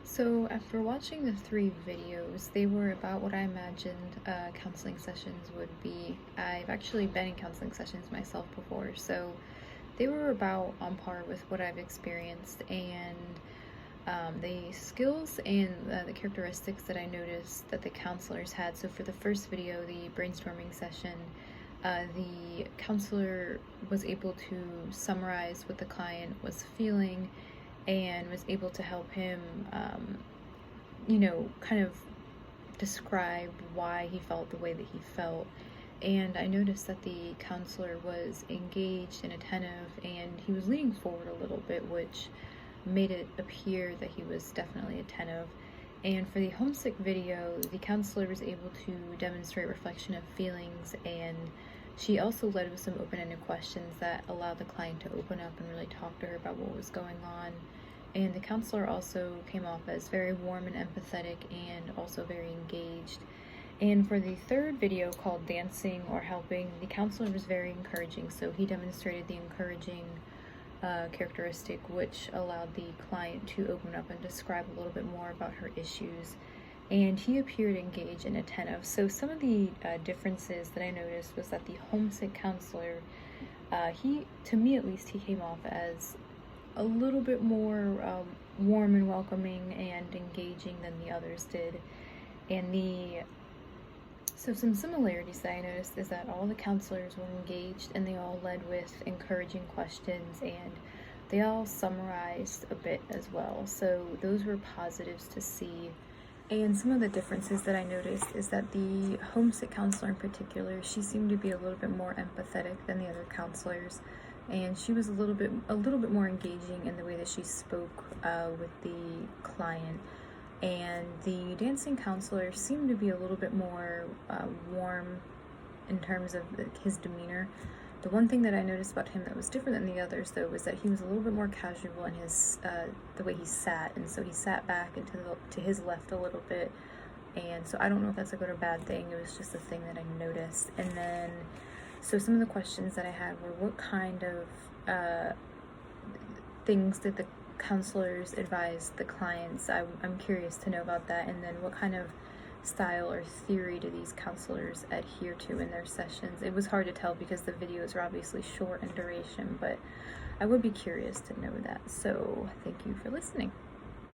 So after watching the three videos, they were about what I imagined counseling sessions would be. I've actually been in counseling sessions myself before, so they were about on par with what I've experienced, and the skills and the characteristics that I noticed that the counselors had. So for the first video, the brainstorming session, the counselor was able to summarize what the client was feeling and was able to help him, kind of describe why he felt the way that he felt. And I noticed that the counselor was engaged and attentive, and he was leaning forward a little bit, which made it appear that he was definitely attentive. And for the homesick video, the counselor was able to demonstrate reflection of feelings, and she also led with some open-ended questions that allowed the client to open up and really talk to her about what was going on. And the counselor also came off as very warm and empathetic and also very engaged. And for the third video called Dancing or Helping, the counselor was very encouraging. So he demonstrated the encouraging characteristic, which allowed the client to open up and describe a little bit more about her issues. And he appeared engaged and attentive. So some of the differences that I noticed was that the homesick counselor, to me at least, he came off as a little bit more warm and welcoming and engaging than the others did. And so some similarities that I noticed is that all the counselors were engaged, and they all led with encouraging questions, and they all summarized a bit as well. So those were positives to see. And some of the differences that I noticed is that the homesick counselor in particular, she seemed to be a little bit more empathetic than the other counselors, and she was a little bit more engaging in the way that she spoke with the client. And the dancing counselor seemed to be a little bit more warm in terms of his demeanor. The one thing that I noticed about him that was different than the others, though, was that he was a little bit more casual in his the way he sat, and so he sat back and to his left a little bit. And so I don't know if that's a good or bad thing. It was just a thing that I noticed. And then, so some of the questions that I had were, what kind of things did the counselors advise the clients? I'm curious to know about that. And then what kind of style or theory do these counselors adhere to in their sessions? It was hard to tell because the videos are obviously short in duration, but I would be curious to know that. So thank you for listening.